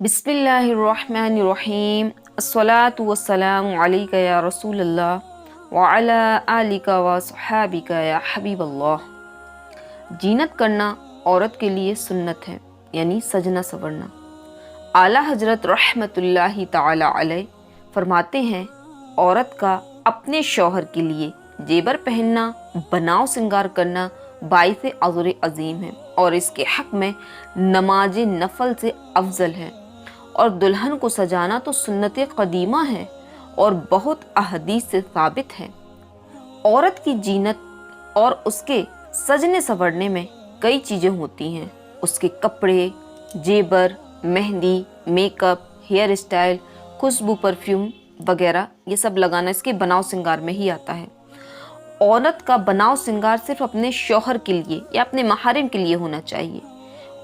बिस्मिल्लाहिर्रहमानिर्रहीम अस्सलातु वस्सलामु अलैका या रसूलल्लाह व अला आलिका व सहाबिका या हबीबल्लाह। जीनत करना औरत के लिए सुन्नत है, यानी सजना संवरना। आला हजरत रहमतुल्लाहि ताला अलैह फरमाते हैं, औरत का अपने शौहर के लिए जेबर पहनना, बनाव सिंगार करना बाइसे अज़्र अज़ीम है और इसके हक़ में नमाज नफल से अफजल है। और दुल्हन को सजाना तो सुन्नत कदीमा है और बहुत अहदीस से साबित है। औरत की जीनत और उसके सजने संवरने में कई चीज़ें होती हैं। उसके कपड़े, जेबर, मेहंदी, मेकअप, हेयर स्टाइल, खुशबू, परफ्यूम वगैरह, ये सब लगाना इसके बनाव सिंगार में ही आता है। औरत का बनाव सिंगार सिर्फ अपने शौहर के लिए या अपने महारिम के लिए होना चाहिए।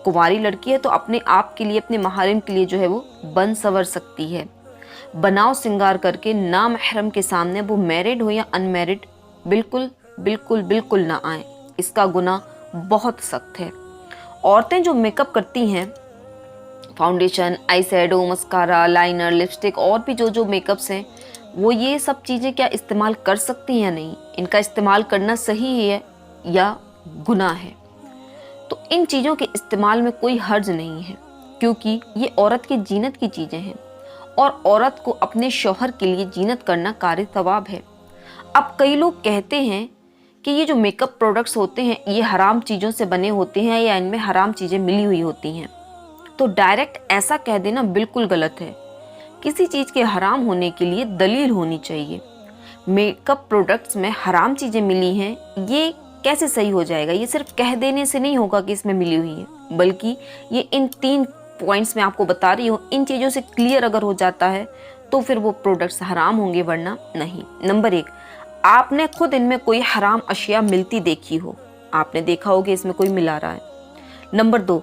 कुंवारी लड़की है तो अपने आप के लिए, अपने महारिम के लिए जो है वो बन संवर सकती है। बनाव सिंगार करके ना महरम के सामने, वो मैरिड हो या अनमैरिड, बिल्कुल बिल्कुल बिल्कुल ना आए। इसका गुनाह बहुत सख्त है। औरतें जो मेकअप करती हैं, foundation, eye shadow, mascara, liner, lipstick और भी जो मेकअप्स हैं, वो ये सब चीज़ें क्या इस्तेमाल कर सकती हैं या नहीं, इनका इस्तेमाल करना सही है या गुनाह है। तो इन चीज़ों के इस्तेमाल में कोई हर्ज नहीं है, क्योंकि ये औरत की जीनत की चीज़ें हैं और औरत को अपने शौहर के लिए जीनत करना कारी सवाब है। अब कई लोग कहते हैं कि ये जो मेकअप प्रोडक्ट्स होते हैं ये हराम चीज़ों से बने होते हैं या इनमें हराम चीज़ें मिली हुई होती हैं। तो डायरेक्ट ऐसा कह देना बिल्कुल गलत है। किसी चीज़ के हराम होने के लिए दलील होनी चाहिए। मेकअप प्रोडक्ट्स में हराम चीज़ें मिली हैं, ये कैसे सही हो जाएगा? ये सिर्फ कह देने से नहीं होगा कि इसमें मिली हुई है, बल्कि ये इन 3 पॉइंट्स में आपको बता रही हूँ, इन चीज़ों से क्लियर अगर हो जाता है तो फिर वो प्रोडक्ट्स हराम होंगे, वरना नहीं। नंबर 1, आपने खुद इनमें कोई हराम अशिया मिलती देखी हो, आपने देखा हो कि इसमें कोई मिला रहा है। नंबर 2,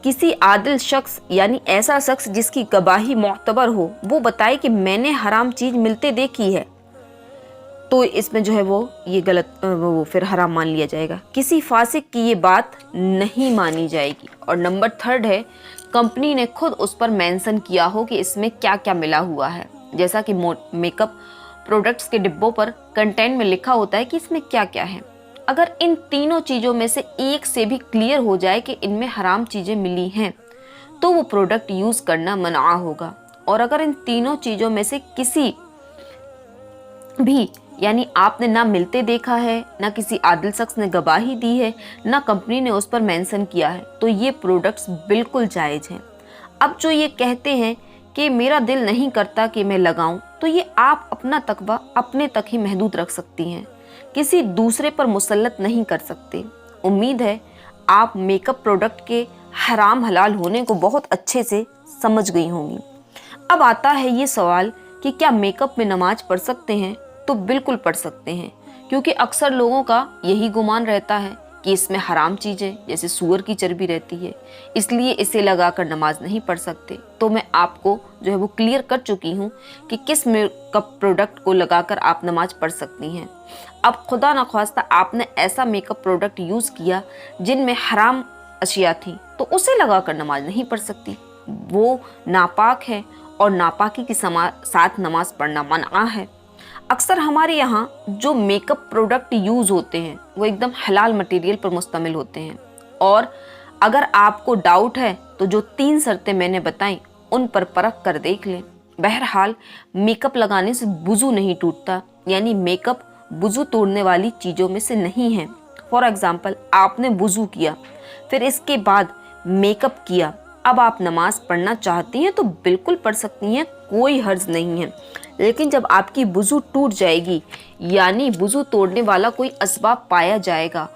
किसी आदिल शख्स, यानी ऐसा शख्स जिसकी गवाही मोतबर हो, वो बताए कि मैंने हराम चीज़ मिलते देखी है, तो इसमें जो है वो ये गलत, वो फिर हराम मान लिया जाएगा। किसी फासिक की ये बात नहीं मानी जाएगी। और नंबर 3 है, कंपनी ने खुद उस पर मेंशन किया हो कि इसमें क्या क्या मिला हुआ है। जैसा कि मेकअप प्रोडक्ट्स के डिब्बों पर कंटेंट में लिखा होता है कि इसमें क्या क्या है। अगर इन तीनों चीज़ों में से एक से भी क्लियर हो जाए कि इनमें हराम चीज़ें मिली हैं, तो वो प्रोडक्ट यूज़ करना मना होगा। और अगर इन तीनों चीज़ों में से किसी भी, यानी आपने ना मिलते देखा है, ना किसी आदिल शख्स ने गवाही दी है, ना कंपनी ने उस पर मेंशन किया है, तो ये प्रोडक्ट्स बिल्कुल जायज़ हैं। अब जो ये कहते हैं कि मेरा दिल नहीं करता कि मैं लगाऊं, तो ये आप अपना तकवा अपने तक ही महदूद रख सकती हैं, किसी दूसरे पर मुसल्लत नहीं कर सकते। उम्मीद है आप मेकअप प्रोडक्ट के हराम हलाल होने को बहुत अच्छे से समझ गई होंगी। अब आता है ये सवाल कि क्या मेकअप में नमाज पढ़ सकते हैं? तो बिल्कुल पढ़ सकते हैं, क्योंकि अक्सर लोगों का यही गुमान रहता है कि इसमें हराम चीज़ें जैसे सूअर की चर्बी रहती है, इसलिए इसे लगाकर नमाज नहीं पढ़ सकते। तो मैं आपको जो है वो क्लियर कर चुकी हूँ कि किस मेकअप प्रोडक्ट को लगाकर आप नमाज पढ़ सकती हैं। अब खुदा न ख्वास्ता आपने ऐसा मेकअप प्रोडक्ट यूज़ किया जिनमें हराम अशिया थी, तो उसे लगाकर नमाज नहीं पढ़ सकती, वो नापाक है और नापाकी के साथ नमाज पढ़ना मना है। अक्सर हमारे यहाँ जो मेकअप प्रोडक्ट यूज़ होते हैं वो एकदम हलाल मटेरियल पर मुश्तमिल होते हैं। और अगर आपको डाउट है तो जो 3 शर्तें मैंने बताई उन पर परख कर देख लें। बहरहाल मेकअप लगाने से वुज़ू नहीं टूटता, यानी मेकअप वुज़ू तोड़ने वाली चीज़ों में से नहीं है। फॉर एग्ज़ाम्पल, आपने वुज़ू किया, फिर इसके बाद मेकअप किया, अब आप नमाज पढ़ना चाहती हैं तो बिल्कुल पढ़ सकती हैं, कोई हर्ज नहीं है। लेकिन जब आपकी वुज़ू टूट जाएगी, यानी वुज़ू तोड़ने वाला कोई असबाब पाया जाएगा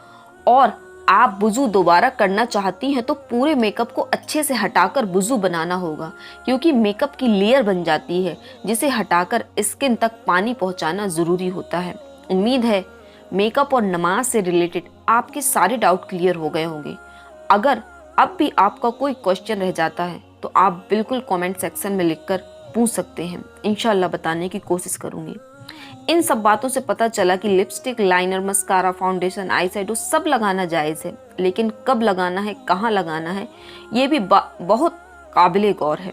और आप वुज़ू दोबारा करना चाहती हैं, तो पूरे मेकअप को अच्छे से हटाकर वुज़ू बनाना होगा, क्योंकि मेकअप की लेयर बन जाती है जिसे हटाकर स्किन तक पानी पहुंचाना ज़रूरी होता है। उम्मीद है मेकअप और नमाज से रिलेटेड आपके सारे डाउट क्लियर हो गए होंगे। अगर अब भी आपका कोई क्वेश्चन रह जाता है तो आप बिल्कुल कमेंट सेक्शन में लिखकर पूछ सकते हैं, इंशाल्लाह बताने की कोशिश करूँगी। इन सब बातों से पता चला कि lipstick, liner, mascara, foundation, eye shadow सब लगाना जायज़ है, लेकिन कब लगाना है, कहाँ लगाना है, ये भी बहुत काबिले गौर है।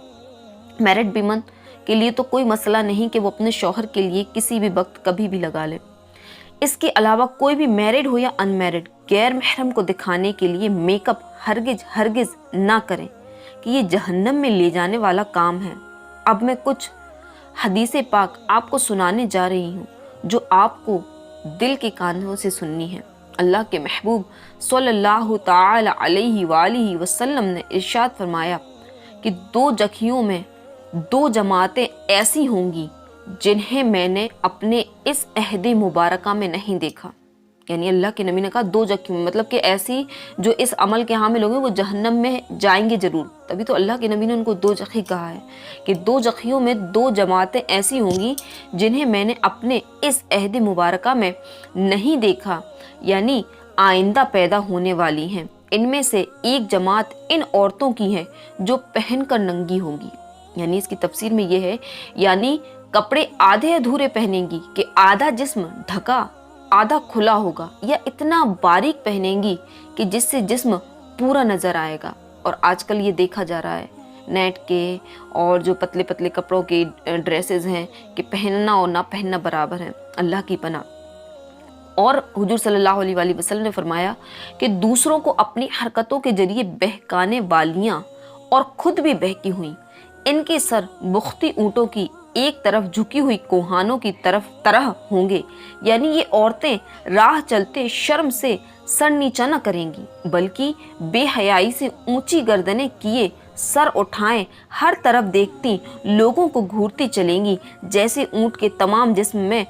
मैरिड विमन के लिए तो कोई मसला नहीं कि वो अपने शौहर के लिए किसी भी वक्त कभी भी लगा ले। इसके अलावा कोई भी मैरिड हो या अनमैरिड गैर महरम को दिखाने के लिए मेकअप हरगिज ना करें कि ये जहन्नम में ले जाने वाला काम है। अब मैं कुछ हदीसे पाक आपको सुनाने जा रही हूँ जो आपको दिल के कानों से सुननी है। अल्लाह के महबूब सल्लल्लाहु ताला अलैहि वालिहि वसल्लम ने इरशाद फरमाया कि 2 जखियों में 2 जमातें ऐसी होंगी जिन्हें मैंने अपने इस अहद मुबारका में नहीं देखा। यानी अल्लाह के नबी ने कहा 2 जखियों में, मतलब कि ऐसी जो इस अमल के हामिल होंगे वो जहन्नम में जाएंगे ज़रूर। तभी तो अल्लाह के नबी ने उनको 2 जखी कहा है कि 2 जखियों में 2 जमातें ऐसी होंगी जिन्हें मैंने अपने इस अहद मुबारका में नहीं देखा, यानी आइंदा पैदा होने वाली हैं। इनमें से एक जमात इन औरतों की है जो पहनकर नंगी होंगी। यानी इसकी तफसीर में ये है, यानी कपड़े आधे अधूरे पहनेंगी कि आधा जिस्म ढका आधा खुला होगा, या इतना बारीक पहनेंगी कि जिससे जिस्म पूरा नज़र आएगा। और आजकल ये देखा जा रहा है नेट के और जो पतले पतले कपड़ों के ड्रेसेस हैं कि पहनना और ना पहनना बराबर है। अल्लाह की पनाह। और हुजूर सल्लल्लाहु अलैहि वसल्लम ने फरमाया कि दूसरों को अपनी हरकतों के जरिए बहकाने वालियाँ और खुद भी बहकी हुई, इनके सर बुख्ती ऊँटों की एक तरफ झुकी हुई कोहानों की तरह होंगे। यानी ये औरतें राह चलते शर्म से सर नीचा न करेंगी, बल्कि बेहयाई से ऊंची गर्दनें किए सर उठाएं हर तरफ देखती लोगों को घूरती चलेंगी, जैसे ऊंट के तमाम जिस्म में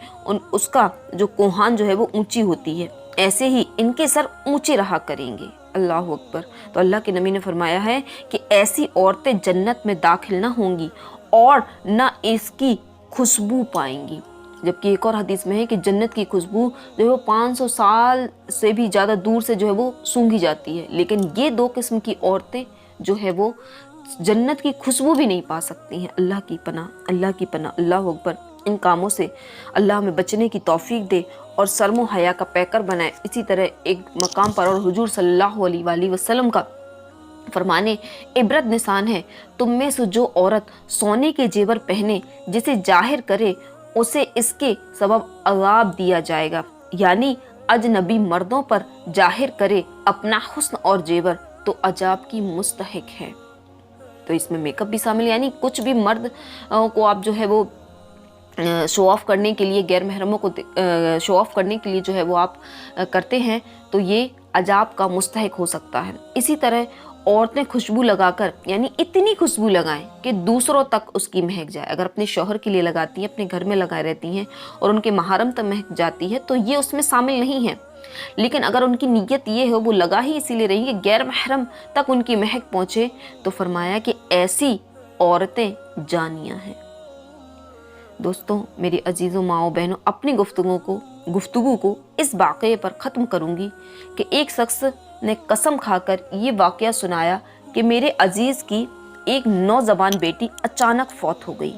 उसका जो कोहान जो है वो ऊंची होती है, ऐसे ही इनके सर ऊंचे रहा करेंगे। अल्लाह अकबर। तो अल्लाह के नबी ने फरमाया है कि ऐसी औरतें जन्नत में दाखिल ना होंगी और न इसकी खुशबू पाएंगी। जबकि एक और हदीस में है कि जन्नत की खुशबू जो है वो 500 साल से भी ज़्यादा दूर से जो है वो सूंघी जाती है, लेकिन ये 2 किस्म की औरतें जो है वो जन्नत की खुशबू भी नहीं पा सकती हैं। अल्लाह की पनाह, अल्लाह की पनाह। अल्लाह अकबर। इन कामों से अल्लाह हमें बचने की तौफीक दे और शर्म हया का पैकर बनाए। इसी तरह एक मकाम पर और हुजूर सल्लल्लाहु अलैहि वसल्लम का फरमाने इबरत निशान है, तुम में से जो औरत सोने के जेवर पहने जिसे जाहिर करे उसे इसके सबब अज़ाब दिया जाएगा। यानी अजनबी मर्दों पर जाहिर करे अपना हुस्न और जेवर तो अजाब की मुस्तहिक है। तो इसमें मेकअप भी शामिल, यानी कुछ भी मर्द को आप जो है वो शो ऑफ करने के लिए, गैर महरमों को शो ऑफ करने के लिए जो है वो आप करते हैं तो ये अजाब का मुस्तहिक हो सकता है। इसी तरह औरतें खुशबू लगाकर, यानी इतनी खुशबू लगाएं कि दूसरों तक उसकी महक जाए। अगर अपने शौहर के लिए लगाती हैं, अपने घर में लगाए रहती हैं और उनके महरम तक महक जाती है तो ये उसमें शामिल नहीं है। लेकिन अगर उनकी नीयत ये है वो लगा ही इसीलिए रही कि गैर महरम तक उनकी महक पहुँचे, तो फरमाया कि ऐसी औरतें जानियाँ हैं। दोस्तों, मेरी अजीज़ों माओ बहनों, अपनी गुफ्तगू को इस वाक़ये पर ख़त्म करूँगी कि एक शख्स ने कसम खाकर ये वाक़या सुनाया कि मेरे अजीज़ की एक नौजवान बेटी अचानक फौत हो गई।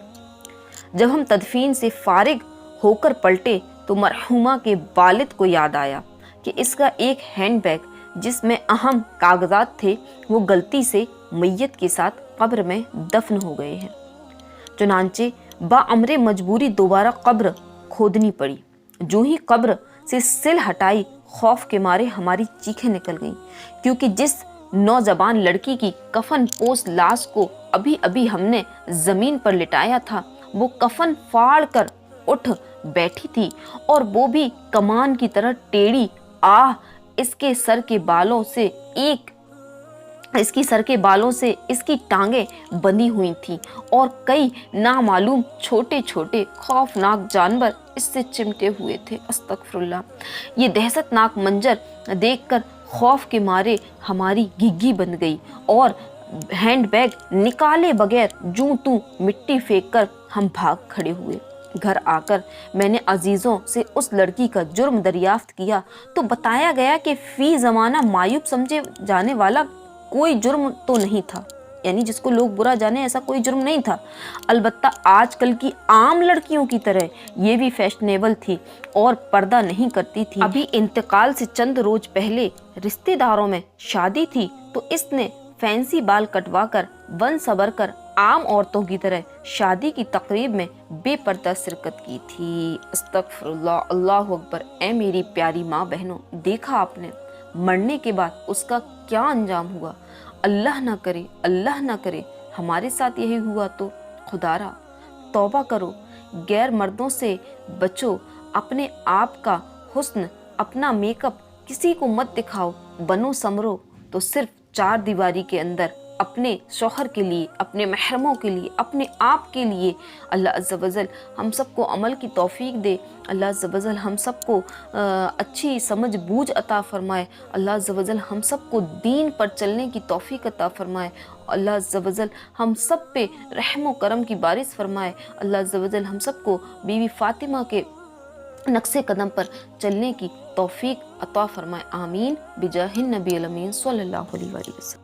जब हम तदफीन से फारिग होकर पलटे तो मरहुमा के वालिद को याद आया कि इसका एक हैंडबैग जिसमें अहम कागजात थे वो गलती से मैयत के साथ कब्र में दफन हो गए हैं। चुनांचे बाअमरे मजबूरी दोबारा कब्र खोदनी पड़ी। जो ही कब्र से सिल हटाई, खौफ के मारे हमारी चीखें निकल गईं, क्योंकि जिस नौजवान लड़की की कफन पोस लाश को अभी अभी हमने ज़मीन पर लिटाया था वो कफन फाड़ कर उठ बैठी थी, और वो भी कमान की तरह टेढ़ी। इसकी सर के बालों से इसकी टांगें बंधी हुई थीं और कई नामालूम छोटे छोटे खौफनाक जानवर इससे चिमटे हुए थे। अस्तगफिरुल्लाह। ये दहशतनाक मंजर देखकर खौफ के मारे हमारी घिघी बंध गई और हैंडबैग निकाले बगैर जूं तू मिट्टी फेंक कर हम भाग खड़े हुए। घर आकर मैंने अजीज़ों से उस लड़की का जुर्म दरियाफ्त किया तो बताया गया कि फी ज़माना मायूब समझे जाने वाला कोई जुर्म तो नहीं था, यानी जिसको लोग बुरा जाने ऐसा कोई जुर्म नहीं था। अलबत्ता आजकल की आम लड़कियों की तरह ये भी फैशनेबल थी और पर्दा नहीं करती थी। अभी इंतकाल से चंद रोज पहले रिश्तेदारों में शादी थी तो इसने फैंसी बाल कटवा कर वन सबर कर عام عورتوں کی طرح شادی کی تقریب میں بے پردہ شرکت کی تھی۔ استغفر اللہ، اللہ اکبر۔ اے میری پیاری ماں بہنوں، دیکھا آپ نے مرنے کے بعد اس کا کیا انجام ہوا۔ اللہ نہ کرے ہمارے ساتھ یہی ہوا تو خدا را توبہ کرو، غیر مردوں سے بچو، اپنے آپ کا حسن، اپنا میک اپ کسی کو مت دکھاؤ، بنو سمرو تو صرف 4 دیواری کے اندر اپنے شوہر کے لیے، اپنے محرموں کے لیے، اپنے آپ کے لیے۔ اللہ عز و جل ہم سب کو عمل کی توفیق دے، اللہ عز و جل ہم سب کو اچھی سمجھ بوجھ عطا فرمائے، اللہ عز و جل ہم سب کو دین پر چلنے کی توفیق عطا فرمائے، اللہ عز و جل ہم سب پہ رحم و کرم کی بارش فرمائے، اللہ عز و جل ہم سب کو بیوی فاطمہ کے نقش قدم پر چلنے کی توفیق عطا فرمائے، آمین بجاہ النبی الامین صلی اللہ علیہ وسلم۔